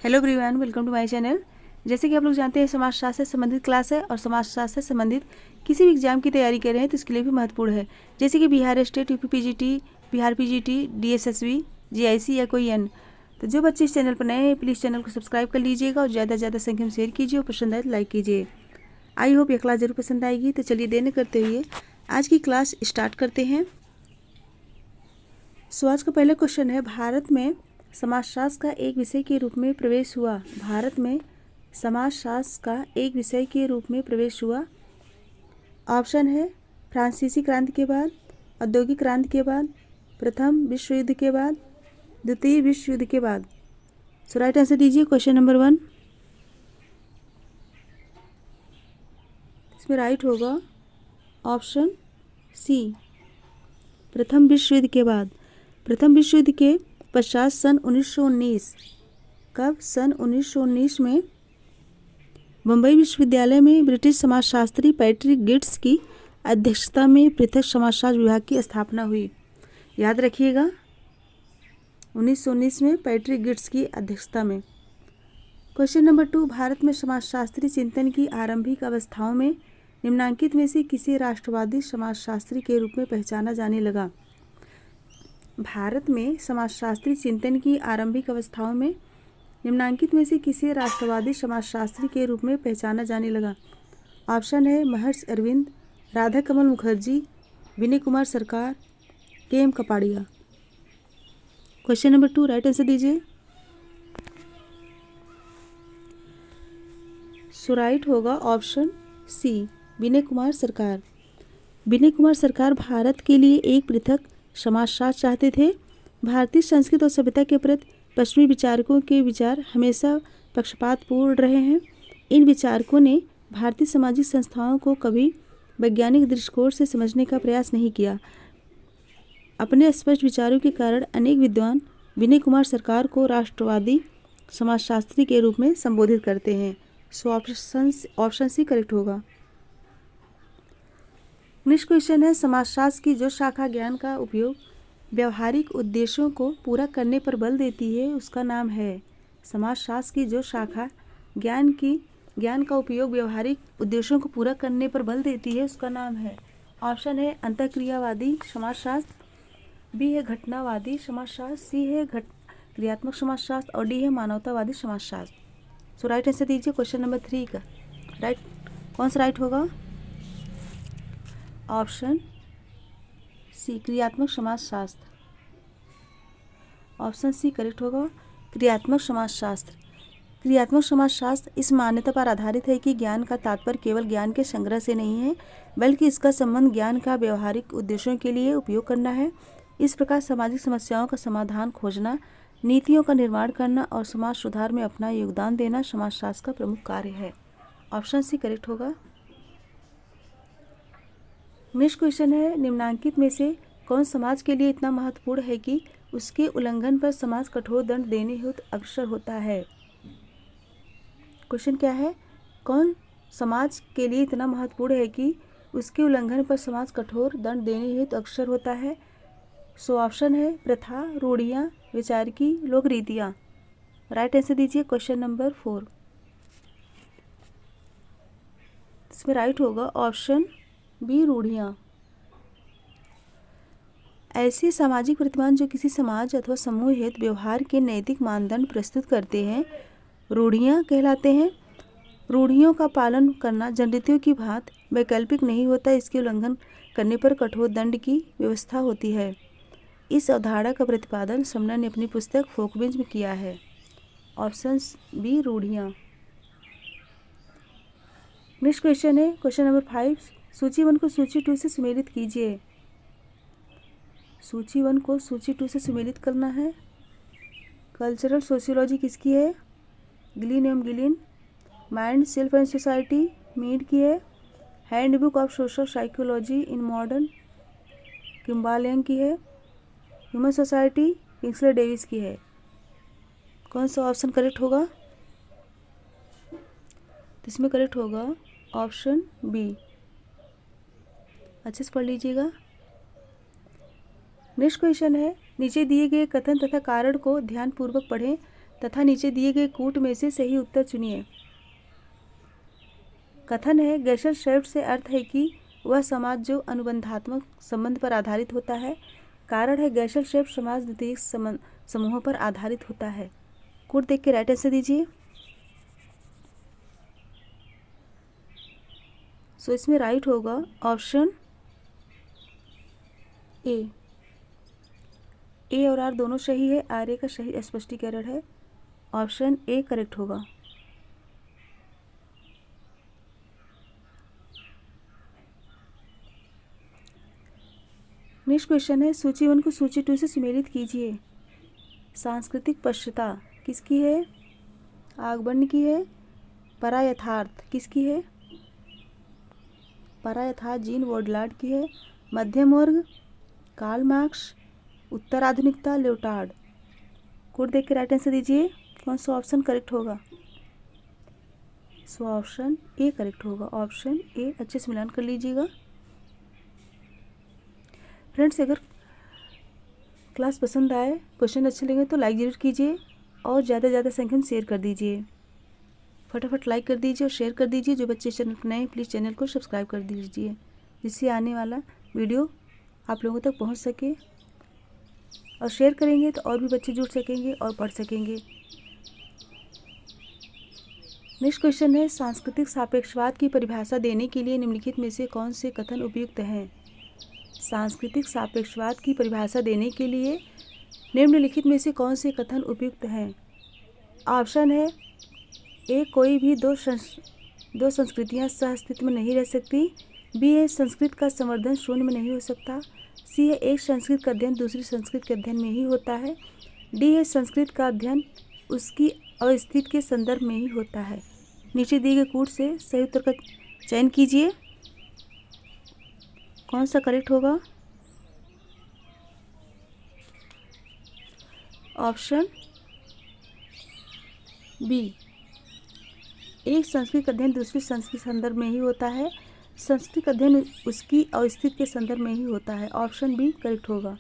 Hello everyone, welcome to my channel. जैसे कि आप लोग जानते हैं, समाजशास्त्र से संबंधित क्लास है और समाजशास्त्र से संबंधित किसी भी एग्जाम की तैयारी कर रहे हैं तो इसके लिए भी महत्वपूर्ण है। जैसे कि Bihar state, UP PGT, Bihar PGT, DSSB, GIC या कोई अन्य। तो जो बच्चे इस चैनल पर नए हैं, प्लीज़ चैनल को सब्सक्राइब कर लीजिएगा और ज़्यादा से ज़्यादा संख्या में शेयर कीजिए और पसंद आए तो लाइक कीजिए। आई होप ये क्लास जरूर पसंद आएगी। तो चलिए देर न करते हुए आज की क्लास स्टार्ट करते हैं। सो आज का पहला क्वेश्चन है, भारत में समाजशास्त्र का एक विषय के रूप में प्रवेश हुआ। भारत में समाजशास्त्र का एक विषय के रूप में प्रवेश हुआ। ऑप्शन है फ्रांसीसी क्रांति के बाद, औद्योगिक क्रांति के बाद, प्रथम विश्व युद्ध के बाद, द्वितीय विश्व युद्ध के बाद। सो राइट आंसर दीजिए क्वेश्चन नंबर 1। इसमें राइट होगा ऑप्शन सी, प्रथम विश्व युद्ध के बाद। प्रथम विश्व युद्ध के पश्चात सन 1919, कब? सन 1919 में बम्बई विश्वविद्यालय में ब्रिटिश समाजशास्त्री पैट्रिक गिट्स की अध्यक्षता में पृथक समाजशास्त्र विभाग की स्थापना हुई। याद रखिएगा, 1919 में पैट्रिक गिट्स की अध्यक्षता में। क्वेश्चन नंबर 2, भारत में समाजशास्त्री चिंतन की आरंभिक अवस्थाओं में निम्नांकित में से किसे राष्ट्रवादी समाजशास्त्री के रूप में पहचाना जाने लगा? भारत में समाजशास्त्री चिंतन की आरंभिक अवस्थाओं में निम्नांकित में से किसे राष्ट्रवादी समाजशास्त्री के रूप में पहचाना जाने लगा? ऑप्शन है महर्षि अरविंद, राधा कमल मुखर्जी, विनय कुमार सरकार, KM. Kapadia. Question number 2 right answer दीजिए। सो राइट होगा ऑप्शन सी, विनय कुमार सरकार। विनय कुमार सरकार भारत के लिए एक पृथक समाजशास्त्र चाहते थे। भारतीय संस्कृति और सभ्यता के प्रति पश्चिमी विचारकों के विचार हमेशा पक्षपातपूर्ण रहे हैं। इन विचारकों ने भारतीय सामाजिक संस्थाओं को कभी वैज्ञानिक दृष्टिकोण से समझने का प्रयास नहीं किया। अपने स्पष्ट विचारों के कारण अनेक विद्वान विनय कुमार सरकार को राष्ट्रवादी समाजशास्त्री के रूप में संबोधित करते हैं। सो ऑप्शन सी करेक्ट होगा। नेक्स्ट क्वेश्चन है, समाजशास्त्र की जो शाखा ज्ञान का उपयोग व्यवहारिक उद्देश्यों को पूरा करने पर बल देती है उसका नाम है। समाजशास्त्र की जो शाखा ज्ञान का उपयोग व्यवहारिक उद्देश्यों को पूरा करने पर बल देती है उसका नाम है। ऑप्शन है अंतःक्रियावादी समाजशास्त्र, बी है घटनावादी समाजशास्त्र, सी है क्रियात्मक समाजशास्त्र और डी है मानवतावादी समाजशास्त्र। सो राइट आंसर दीजिए क्वेश्चन नंबर 3 का। राइट कौन सा राइट होगा? ऑप्शन सी, क्रियात्मक समाजशास्त्र। ऑप्शन सी करेक्ट होगा, क्रियात्मक समाजशास्त्र। क्रियात्मक समाजशास्त्र इस मान्यता पर आधारित है कि ज्ञान का तात्पर्य केवल ज्ञान के संग्रह से नहीं है, बल्कि इसका संबंध ज्ञान का व्यवहारिक उद्देश्यों के लिए उपयोग करना है। इस प्रकार सामाजिक समस्याओं का समाधान खोजना, नीतियों का निर्माण करना और समाज सुधार में अपना योगदान देना समाजशास्त्र का प्रमुख कार्य है। ऑप्शन सी करेक्ट होगा। नेक्स्ट क्वेश्चन है, निम्नांकित में से कौन समाज के लिए इतना महत्वपूर्ण है कि उसके उल्लंघन पर समाज कठोर दंड देने हेतु अग्रसर होता है? क्वेश्चन क्या है, कौन समाज के लिए इतना महत्वपूर्ण है कि उसके उल्लंघन पर समाज कठोर दंड देने हेतु अग्रसर होता है? सो ऑप्शन है प्रथा, रूढ़ियाँ, विचारकी, लोक रीतियाँ। राइट आंसर दीजिए क्वेश्चन नंबर 4। इसमें राइट होगा ऑप्शन बी, रूढ़ियाँ। ऐसे सामाजिक प्रतिमान जो किसी समाज अथवा समूह हेतु व्यवहार के नैतिक मानदंड प्रस्तुत करते हैं, रूढ़ियाँ कहलाते हैं। रूढ़ियों का पालन करना जनरीतियों की भांति वैकल्पिक नहीं होता, इसके उल्लंघन करने पर कठोर दंड की व्यवस्था होती है। इस अवधारणा का प्रतिपादन समनर ने अपनी पुस्तक फोकबिंज में किया है। ऑप्शन बी, रूढ़ियाँ। नेक्स्ट क्वेश्चन है, क्वेश्चन नंबर 5, सूची 1 को सूची 2 से सुमेलित कीजिए। सूची 1 को सूची 2 से सुमेलित करना है। कल्चरल सोशियोलॉजी किसकी है? गिलिन एवं Gillin. Mind, self and society, Mead की है। Handbook of social psychology in modern, Kimball Young की है। ह्यूमन सोसाइटी, किंग्सले डेविस की है। कौन सा ऑप्शन करेक्ट होगा? तो इसमें करेक्ट होगा ऑप्शन बी। अच्छे से पढ़ लीजिएगा। नेक्स्ट क्वेश्चन है, नीचे दिए गए कथन तथा कारण को ध्यानपूर्वक पढ़ें। तथा नीचे दिए गए कूट में से सही उत्तर चुनिए। कथन है गेशेल्सफ्ट से अर्थ है कि वह समाज जो अनुबंधात्मक संबंध पर आधारित होता है। कारण है गेशेल्सफ्ट समाज द्वितीयक समूहों पर आधारित होता है। कूट देख के राइट आंसर दीजिए। सो इसमें राइट होगा ऑप्शन ए। ए और आर दोनों सही है। आर ए का सही स्पष्टीकरण है। ऑप्शन ए करेक्ट होगा। नेक्स्ट क्वेश्चन है सूची 1 को सूची 2 से सुमेलित कीजिए। सांस्कृतिक पश्चता किसकी है? आगबन्य की है। परायथार्थ किसकी है? परायथार्थ जीन वोडलार्ड की है। मध्यम वर्ग कार्ल मार्क्स। उत्तराधुनिकता लियोटार्ड। कोड देख के राइट आंसर दीजिए। कौन सा ऑप्शन करेक्ट होगा? सो ऑप्शन ए करेक्ट होगा। ऑप्शन ए अच्छे से मिलान कर लीजिएगा। फ्रेंड्स, अगर क्लास पसंद आए, क्वेश्चन अच्छे लगे तो लाइक ज़रूर कीजिए और ज़्यादा से ज़्यादा संख्या में शेयर कर दीजिए। फटाफट लाइक कर दीजिए और शेयर कर दीजिए। जो बच्चे चैनल पर नए हैं प्लीज़ चैनल को सब्सक्राइब कर दीजिए, जिससे आने वाला वीडियो आप लोगों तक पहुंच सके। और शेयर करेंगे तो और भी बच्चे जुड़ सकेंगे और पढ़ सकेंगे। नेक्स्ट क्वेश्चन है सांस्कृतिक सापेक्षवाद की परिभाषा देने के लिए निम्नलिखित में से कौन से कथन उपयुक्त हैं? सांस्कृतिक सापेक्षवाद की परिभाषा देने के लिए निम्नलिखित में से कौन से कथन उपयुक्त हैं? ऑप्शन है ए कोई भी दो संस्कृतियां सह अस्तित्व में नहीं रह सकती। बी है संस्कृत का संवर्धन शून्य में नहीं हो सकता। सी है एक संस्कृत का अध्ययन दूसरी संस्कृत के अध्ययन में ही होता है। डी है संस्कृत का अध्ययन उसकी अस्तित्व के संदर्भ में ही होता है। नीचे दिए गए कूट से सही उत्तर का चयन कीजिए। कौन सा करेक्ट होगा? Option B. एक संस्कृत का अध्ययन दूसरी संस्कृत के संदर्भ में ही होता है। संस्कृत का अध्ययन उसकी अस्तित्व के संदर्भ में ही होता है। ऑप्शन बी करेक्ट होगा।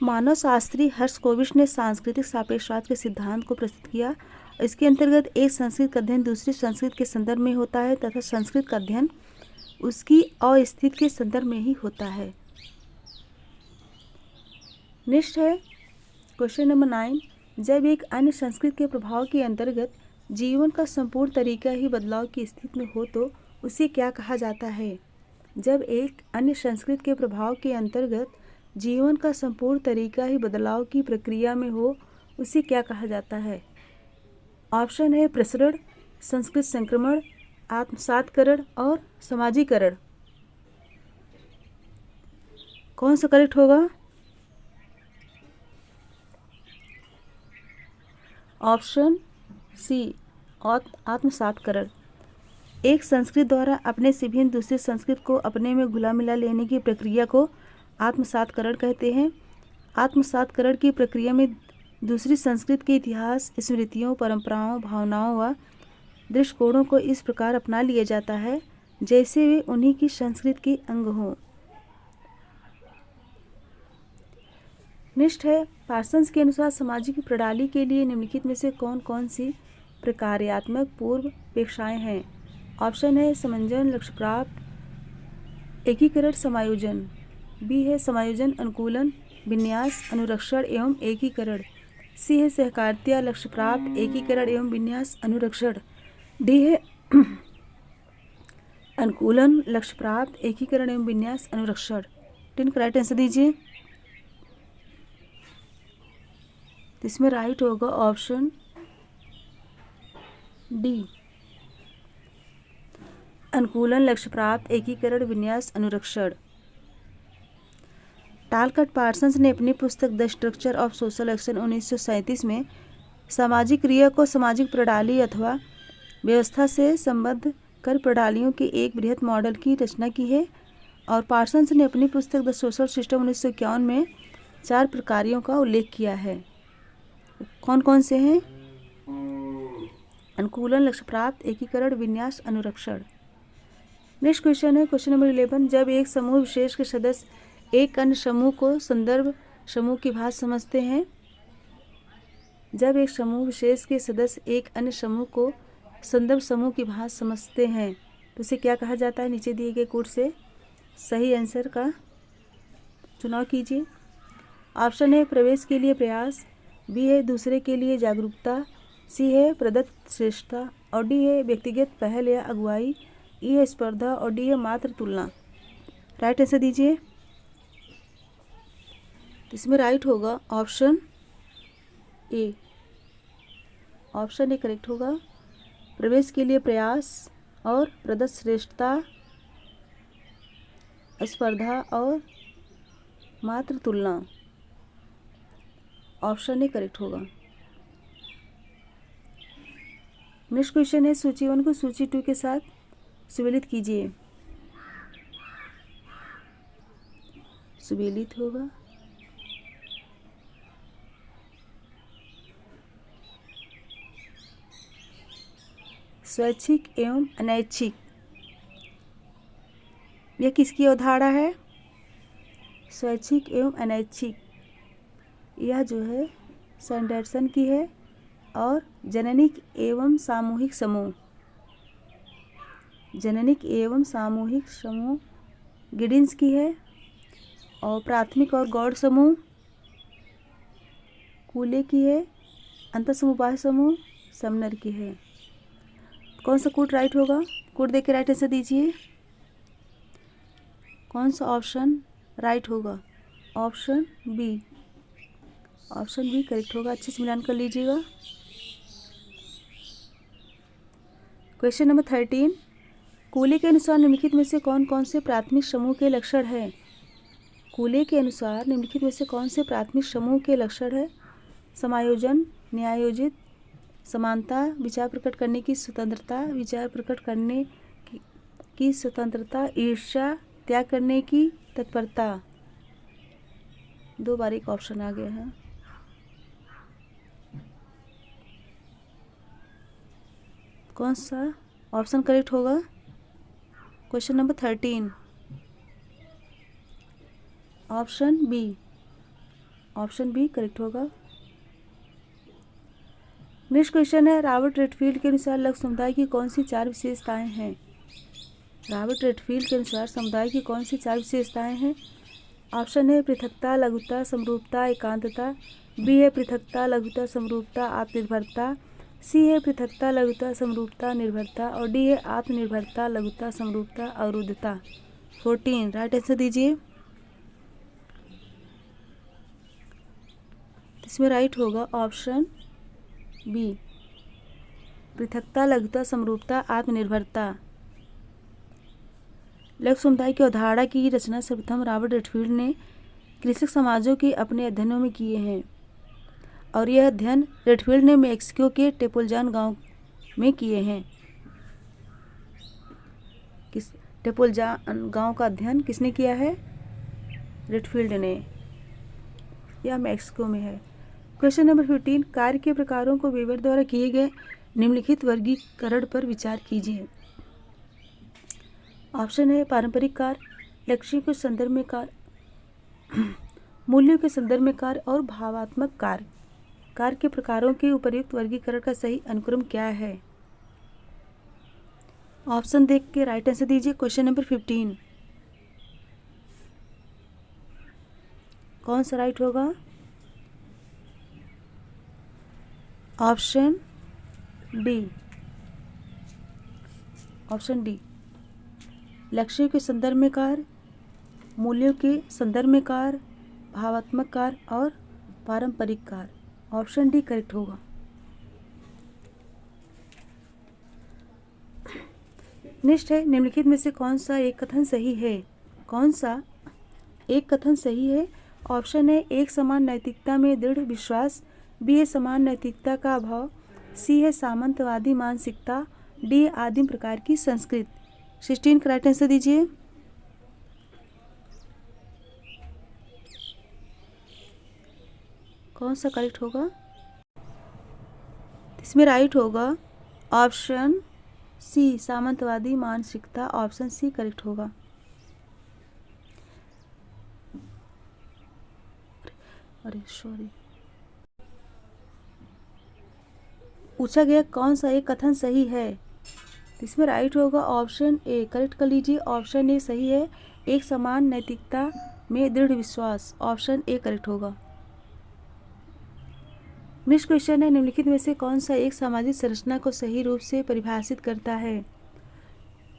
मानव शास्त्री हर्षकोविच ने सांस्कृतिक सापेक्षवाद के सिद्धांत को प्रस्तुत किया। इसके अंतर्गत एक संस्कृत का अध्ययन दूसरी संस्कृत के संदर्भ में होता है तथा संस्कृत का अध्ययन उसकी अस्तित्व के संदर्भ में ही होता है। नेक्स्ट है क्वेश्चन नंबर 9। जब एक अन्य संस्कृत के प्रभाव के अंतर्गत जीवन का संपूर्ण तरीका ही बदलाव की स्थिति में हो तो उसे क्या कहा जाता है? जब एक अन्य संस्कृत के प्रभाव के अंतर्गत जीवन का संपूर्ण तरीका ही बदलाव की प्रक्रिया में हो उसे क्या कहा जाता है? ऑप्शन है प्रसरण, संस्कृत संक्रमण, आत्मसातकरण और समाजीकरण। कौन सा करेक्ट होगा? ऑप्शन सी आत्मसातकरण। एक संस्कृत द्वारा अपने से भिन्न दूसरी संस्कृत को अपने में घुला मिला लेने की प्रक्रिया को आत्मसातकरण कहते हैं। आत्मसातकरण की प्रक्रिया में दूसरी संस्कृत के इतिहास, स्मृतियों, परंपराओं, भावनाओं व दृष्टिकोणों को इस प्रकार अपना लिया जाता है जैसे वे उन्हीं की संस्कृत के अंग हों। नेक्स्ट है पार्सन्स के अनुसार सामाजिक प्रणाली के लिए निम्नलिखित में से कौन कौन सी प्रकार्यात्मक पूर्वापेक्षाएं हैं? ऑप्शन है समंजन, लक्ष्य प्राप्त, एकीकरण, समायोजन। बी है समायोजन, अनुकूलन, विन्यास, अनुरक्षण एवं एकीकरण। सी है सहकारिता, लक्ष्य प्राप्त, एकीकरण एवं विन्यास, अनुरक्षण। डी है अनुकूलन, लक्ष्य प्राप्त, एकीकरण एवं विन्यास, अनुरक्षण। टिन का राइट आंसर दीजिए। तो इसमें राइट होगा ऑप्शन डी, अनुकूलन, लक्ष्य प्राप्त, एकीकरण, विन्यास, अनुरक्षण। टालकट पार्सन्स ने अपनी पुस्तक the structure of social action 1937 में सामाजिक क्रिया को सामाजिक प्रणाली अथवा व्यवस्था से संबद्ध कर प्रणालियों के एक बृहत मॉडल की रचना की है। और पार्सन्स ने अपनी पुस्तक द सोशल सिस्टम 1951 में 4 प्रकारों का उल्लेख किया है। कौन कौन से हैं? अनुकूलन, लक्ष्य प्राप्त, एकीकरण, विन्यास, अनुरक्षण। नेक्स्ट क्वेश्चन है क्वेश्चन नंबर 11। जब एक समूह विशेष के सदस्य एक अन्य समूह को संदर्भ समूह की भांति समझते हैं, जब एक समूह विशेष के सदस्य एक अन्य समूह को संदर्भ समूह की भांति समझते हैं तो उसे क्या कहा जाता है? नीचे दिए गए कोड से सही आंसर का चुनाव कीजिए। ऑप्शन है प्रवेश के लिए प्रयास, बी है दूसरे के लिए जागरूकता, सी है प्रदत्त श्रेष्ठता और डी है व्यक्तिगत पहल या अगुवाई, ई है स्पर्धा और डी है मात्र तुलना। राइट आंसर दीजिए। इसमें राइट होगा option A. Option A correct होगा। प्रवेश के लिए प्रयास और प्रदत्त श्रेष्ठता, स्पर्धा और मात्र तुलना। ऑप्शन ए करेक्ट होगा। नेक्स्ट क्वेश्चन है सूची 1 को सूची 2 के साथ सुमेलित कीजिए। सुमेलित होगा। स्वैच्छिक एवं अनैच्छिक, यह किसकी अवधारणा है? स्वैच्छिक एवं अनैच्छिक, यह जो है सैंडरसन की है। और जननिक एवं सामूहिक समूह, जननिक एवं सामूहिक समूह गिडिंस की है। और प्राथमिक और गौड़ समूह कूले की है। अंतःसमुह समूह समनर की है। कौन सा कोड राइट होगा? कोड देख के राइट आंसर दीजिए। कौन सा ऑप्शन राइट होगा? Option B. Option B correct होगा। अच्छे से मिलान कर लीजिएगा। Question number 13। कूले के अनुसार निम्नलिखित में से कौन कौन से प्राथमिक समूह के लक्षण हैं? कूले के अनुसार निम्नलिखित में से कौन से प्राथमिक समूह के लक्षण है? समायोजन, न्यायोजित, समानता, विचार प्रकट करने की स्वतंत्रता, विचार प्रकट करने की स्वतंत्रता, ईर्ष्या, त्याग करने की तत्परता। 2 बार एक ऑप्शन आ गया है। कौन सा ऑप्शन करेक्ट होगा? Question number 13 option B. Option B correct होगा। नेक्स्ट क्वेश्चन है रॉबर्ट रेडफील्ड के अनुसार लघु समुदाय की कौन सी 4 विशेषताएं हैं? रॉबर्ट रेडफील्ड के अनुसार समुदाय की कौन सी 4 विशेषताएं हैं? ऑप्शन है पृथकता, लघुता, समरूपता, एकांतता, बी है पृथकता, लघुता, समरूपता, आत्मनिर्भरता, सी है पृथकता, लघुता, समरूपता, निर्भरता और डी है आत्मनिर्भरता, लघुता, समरूपता, अवरुद्धता। 14 राइट आंसर दीजिए। इसमें राइट होगा ऑप्शन बी, पृथकता, लघुता, समरूपता, आत्मनिर्भरता। लघु समुदाय की अवधारणा की रचना सर्वप्रथम रॉबर्ट रेडफील्ड ने कृषक समाजों के अपने अध्ययनों में किए हैं और यह अध्ययन रेडफील्ड ने मैक्सिको के टेपोलजान गांव में किए हैं। किस टेपोलजान गांव का अध्ययन किसने किया है? रेडफील्ड ने। यह मैक्सिको में है। Question number 15। कार्य के प्रकारों को वेबर द्वारा किए गए निम्नलिखित वर्गीकरण पर विचार कीजिए। ऑप्शन है पारंपरिक कार्य, लक्ष्यों के संदर्भ में कार्य, मूल्यों के संदर्भ में कार्य और भावात्मक कार्य। कार्य के प्रकारों के उपर्युक्त वर्गीकरण का सही अनुक्रम क्या है? ऑप्शन देख के राइट आंसर दीजिए। क्वेश्चन नंबर 15 कौन सा राइट होगा? Option D. ऑप्शन डी, लक्ष्यों के संदर्भ में कार्य, मूल्यों के संदर्भ में कार्य, भावात्मक कार्य और पारंपरिक कार्य। ऑप्शन डी करेक्ट होगा। नेक्स्ट है निम्नलिखित में से कौन सा एक कथन सही है? कौन सा एक कथन सही है? ऑप्शन है एक समान नैतिकता में दृढ़ विश्वास, बी है समान नैतिकता का अभाव, सी है सामंतवादी मानसिकता, डी आदिम प्रकार की संस्कृति। 16 का राइट आंसर दीजिए। कौन सा करेक्ट होगा? इसमें राइट होगा ऑप्शन सी सामंतवादी मानसिकता, ऑप्शन सी करेक्ट होगा। अरे सॉरी, पूछा गया कौन सा एक कथन सही है, इसमें राइट होगा ऑप्शन ए। करेक्ट कर लीजिए, ऑप्शन ए सही है। एक समान नैतिकता में दृढ़ विश्वास, ऑप्शन ए करेक्ट होगा। नेक्स्ट क्वेश्चन है, निम्नलिखित में से कौन सा एक सामाजिक संरचना को सही रूप से परिभाषित करता है?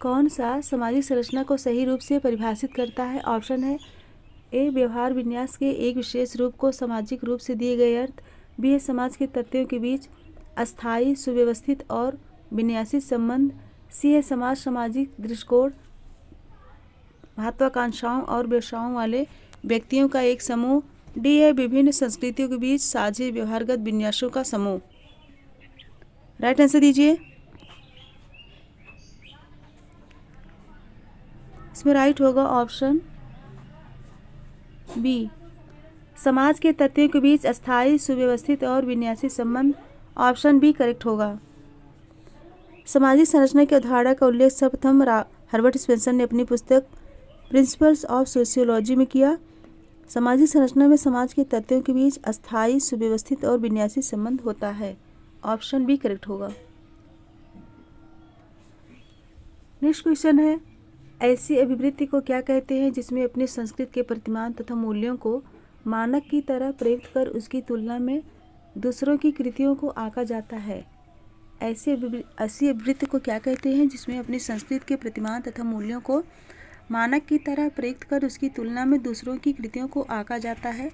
कौन सा सामाजिक संरचना को सही रूप से परिभाषित करता है? ऑप्शन है ए व्यवहार विन्यास के एक विशेष रूप को सामाजिक रूप से दिए गए अर्थ, बी है समाज के तत्वों के बीच अस्थायी सुव्यवस्थित और विन्यासित संबंध, सी है समाज सामाजिक दृष्टिकोण महत्वाकांक्षाओं और व्यवसायों वाले व्यक्तियों का एक समूह, डी है विभिन्न संस्कृतियों के बीच साझे व्यवहारगत विन्यासों का समूह। राइट आंसर दीजिए। इसमें राइट होगा ऑप्शन बी, समाज के तत्वों के बीच अस्थायी सुव्यवस्थित और विन्यासित संबंध, ऑप्शन बी करेक्ट होगा। सामाजिक संरचना की अवधारणा का उल्लेख सर्वप्रथम हर्बर्ट स्पेंसर ने अपनी पुस्तक प्रिंसिपल्स ऑफ सोशियोलॉजी में किया। सामाजिक संरचना में समाज के तत्वों के बीच अस्थायी सुव्यवस्थित और विन्यासित संबंध होता है, ऑप्शन बी करेक्ट होगा। नेक्स्ट क्वेश्चन है, ऐसी अभिवृत्ति को क्या कहते हैं जिसमें अपनी संस्कृति के प्रतिमान तथा मूल्यों को मानक की तरह प्रयुक्त कर उसकी तुलना में दूसरों की कृतियों को आंका जाता है? ऐसी अभिवृत्ति को क्या कहते हैं जिसमें अपनी संस्कृति के प्रतिमान तथा मूल्यों को मानक की तरह प्रयुक्त कर उसकी तुलना में दूसरों की कृतियों को आंका जाता है?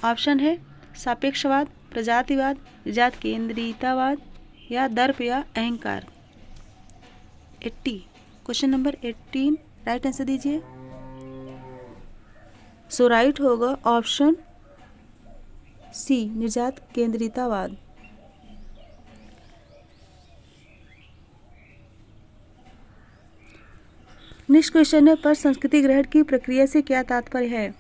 ऑप्शन है सापेक्षवाद, प्रजातिवाद, जात केंद्रितवाद या दर्प या अहंकार। 80 क्वेश्चन नंबर 18 राइट आंसर दीजिए। सो राइट होगा ऑप्शन सी निर्जात केंद्रितवाद। नेक्स्ट क्वेश्चन है, पर संस्कृति ग्रहण की प्रक्रिया से क्या तात्पर्य है?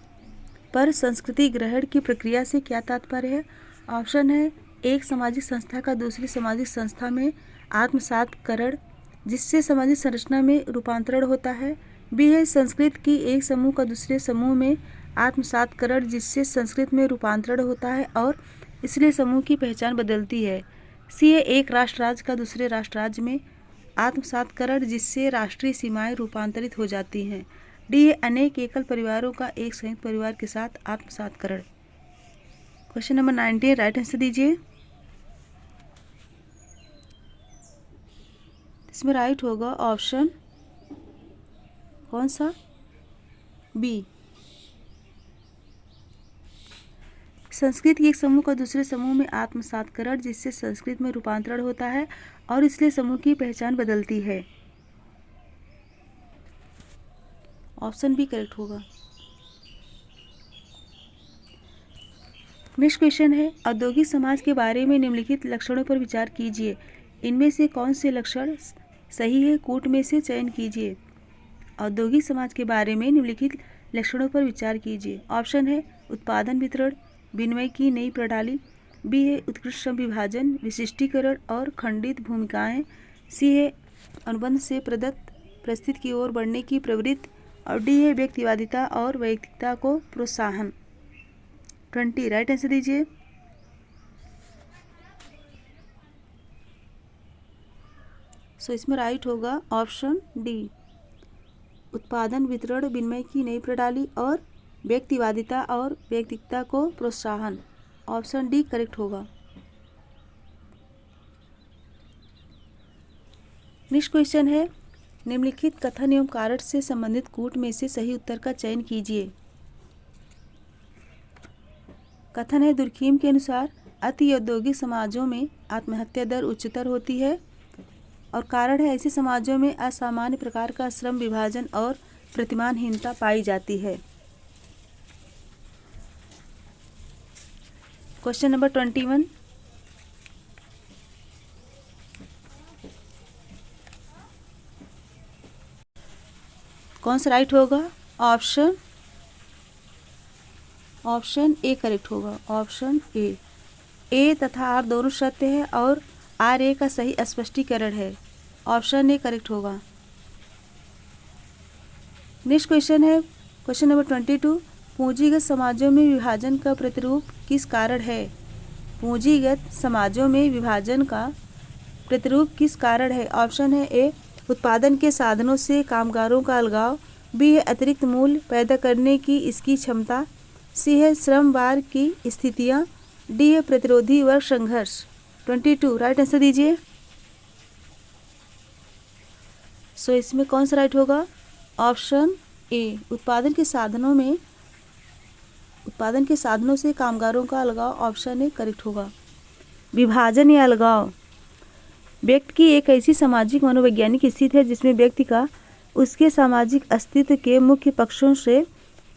पर संस्कृति ग्रहण की प्रक्रिया से क्या तात्पर्य है? ऑप्शन है एक सामाजिक संस्था का दूसरी सामाजिक संस्था में आत्मसातकरण जिससे सामाजिक संरचना में रूपांतरण होता है, बी है संस्कृत की एक समूह का दूसरे समूह में आत्मसातकरण जिससे संस्कृत में रूपांतरण होता है और इसलिए समूह की पहचान बदलती है, सी है एक राष्ट्र राज्य का दूसरे राष्ट्र राज्य में आत्मसातकरण जिससे राष्ट्रीय सीमाएं रूपांतरित हो जाती हैं, डी है अनेक एकल परिवारों का एक संयुक्त परिवार के साथ आत्मसातकरण। क्वेश्चन नंबर 19 राइट आंसर दीजिए। इसमें राइट होगा ऑप्शन कौन सा? बी। संस्कृत के एक समूह का दूसरे समूह में आत्मसातकरण जिससे संस्कृत में रूपांतरण होता है और इसलिए समूह की पहचान बदलती है, ऑप्शन बी करेक्ट होगा। नेक्स्ट क्वेश्चन है, औद्योगिक समाज के बारे में निम्नलिखित लक्षणों पर विचार कीजिए, इनमें से कौन से लक्षण सही है, कूट में से चयन कीजिए। औद्योगिक समाज के बारे में निम्नलिखित लक्षणों पर विचार कीजिए। ऑप्शन है उत्पादन वितरण विनिमय की नई प्रणाली, बी है उत्कृष्ट श्रम विभाजन विशिष्टीकरण और खंडित भूमिकाएं, सी है अनुबंध से प्रदत्त परिस्थिति की ओर बढ़ने की प्रवृत्ति और डी है व्यक्तिवादिता और वैयक्तिकता को प्रोत्साहन। 20 राइट आंसर दीजिए। सो इसमें राइट होगा ऑप्शन डी उत्पादन वितरण विनिमय की नई प्रणाली और व्यक्तिवादिता और वैयक्तिकता को प्रोत्साहन, ऑप्शन डी करेक्ट होगा। नेक्स्ट क्वेश्चन है, निम्नलिखित कथन एवं कारण से संबंधित कूट में से सही उत्तर का चयन कीजिए। कथन है दुर्खीम के अनुसार अति औद्योगिक समाजों में आत्महत्या दर उच्चतर होती है और कारण है ऐसे समाजों में असामान्य प्रकार का श्रम विभाजन और प्रतिमानहीनता पाई जाती है। क्वेश्चन नंबर 21 कौन सा राइट होगा? ऑप्शन ए करेक्ट होगा, ऑप्शन ए तथा आर दोनों सत्य है और आर ए का सही स्पष्टीकरण है। ऑप्शन ए करेक्ट होगा। नेक्स्ट क्वेश्चन है क्वेश्चन नंबर 22। पूंजीगत समाजों में विभाजन का प्रतिरूप किस कारण है? पूंजीगत समाजों में विभाजन का प्रतिरूप किस कारण है? ऑप्शन है ए उत्पादन के साधनों से कामगारों का अलगाव, बी है अतिरिक्त मूल्य पैदा करने की इसकी क्षमता, सी है श्रमवार की स्थितियाँ, डी है प्रतिरोधी वर्ग संघर्ष। 22 राइट आंसर दीजिए। सो इसमें कौन सा राइट होगा? ऑप्शन ए उत्पादन के साधनों से कामगारों का अलगाव, ऑप्शन ए करेक्ट होगा। विभाजन या अलगाव व्यक्ति की एक ऐसी सामाजिक मनोवैज्ञानिक स्थिति है जिसमें व्यक्ति का उसके सामाजिक अस्तित्व के मुख्य पक्षों से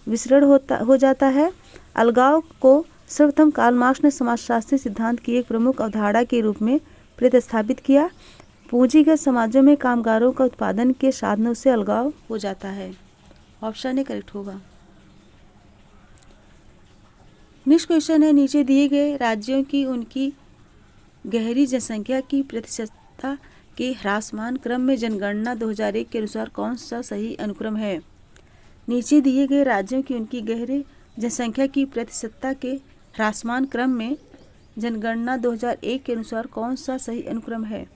विसरण हो जाता है। अलगाव को सर्वप्रथम कार्ल मार्क्स ने समाजशास्त्री सिद्धांत की एक प्रमुख अवधारणा के रूप में प्रतिस्थापित किया। पूंजीगत समाजों में कामगारों का उत्पादन के साधनों से अलगाव हो जाता है, ऑप्शन ए करेक्ट होगा। नेक्स्ट क्वेश्चन है नीचे दिए गए राज्यों की उनकी गहरी जनसंख्या की प्रतिशतता के ह्रासमान क्रम में जनगणना 2001 के अनुसार कौन सा सही अनुक्रम है? नीचे दिए गए राज्यों की उनकी गहरी जनसंख्या की प्रतिशतता के ह्रासमान क्रम में जनगणना 2001 के अनुसार कौन सा सही अनुक्रम है?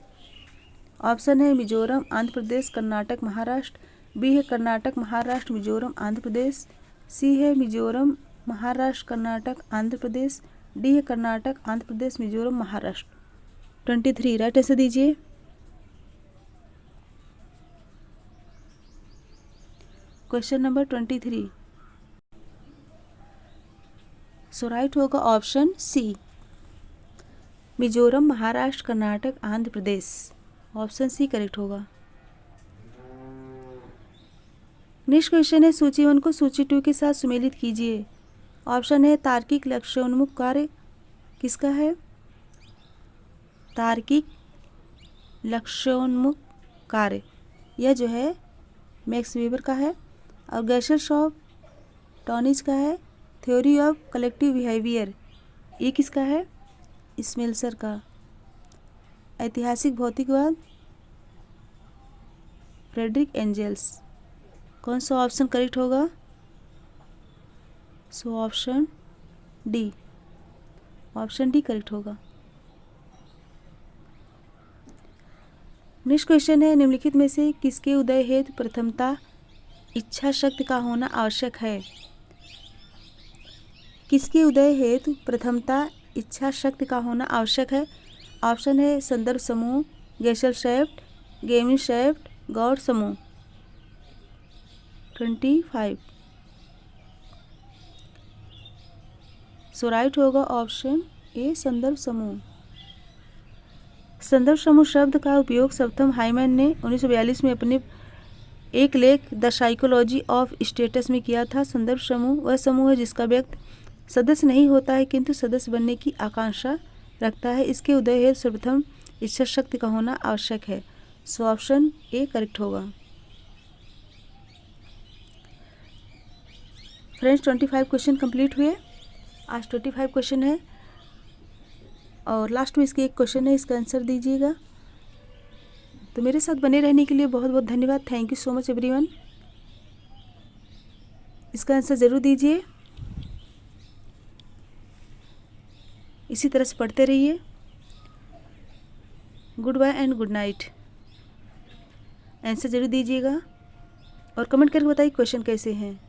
ऑप्शन है मिजोरम, आंध्र प्रदेश, कर्नाटक, महाराष्ट्र, बी है कर्नाटक, महाराष्ट्र, मिजोरम, आंध्र प्रदेश, सी है मिजोरम, महाराष्ट्र, कर्नाटक, आंध्र प्रदेश, डी है कर्नाटक, आंध्र प्रदेश, मिजोरम, महाराष्ट्र। 23 राइट आंसर दीजिए। Question number 23। सो राइट होगा ऑप्शन सी Mizoram, Maharashtra, Karnataka, Andhra Pradesh, option C correct होगा। नेक्स्ट क्वेश्चन है सूची 1 को सूची 2 के साथ सुमेलित कीजिए। ऑप्शन है तार्किक लक्ष्योन्मुख कार्य किसका है? तार्किक लक्ष्योन्मुख कार्य यह जो है मैक्स वेबर का है, और गेशेल्सॉफ टॉनिज का है। थ्योरी ऑफ कलेक्टिव बिहेवियर ये किसका है? स्मेल्सर का। ऐतिहासिक भौतिकवाद फ्रेडरिक एंजल्स। कौन सा ऑप्शन करेक्ट होगा? So option D, option D correct होगा। नेक्स्ट क्वेश्चन है निम्नलिखित में से किसके उदय हेतु प्रथमता इच्छा शक्ति का होना आवश्यक है? किसके उदय हेतु प्रथमता इच्छा शक्ति का होना आवश्यक है? ऑप्शन है संदर्भ समूह, गेशेल्सॉफ्ट, गेमिंशैफ्ट, गॉड समूह। 25 सो राइट होगा ऑप्शन ए संदर्भ समूह। संदर्भ समूह शब्द का उपयोग सर्वप्रथम हाइमन ने 1942 में अपने एक लेख द साइकोलॉजी ऑफ स्टेटस में किया था। संदर्भ समूह वह समूह है जिसका व्यक्ति सदस्य नहीं होता है किंतु सदस्य बनने की आकांक्षा रखता है। इसके उदय हेतु सर्वप्रथम इच्छा शक्ति का होना आवश्यक है। सो ऑप्शन ए करेक्ट होगा। फ्रेंड्स 25 क्वेश्चन कंप्लीट हुए। आज 25 क्वेश्चन है और लास्ट में इसके एक क्वेश्चन है, इसका आंसर दीजिएगा। तो मेरे साथ बने रहने के लिए बहुत बहुत धन्यवाद। Thank you so much everyone. इसका आंसर ज़रूर दीजिए। इसी तरह से पढ़ते रहिए। Goodbye and good night. Answer ज़रूर दीजिएगा और कमेंट करके बताइए क्वेश्चन कैसे हैं।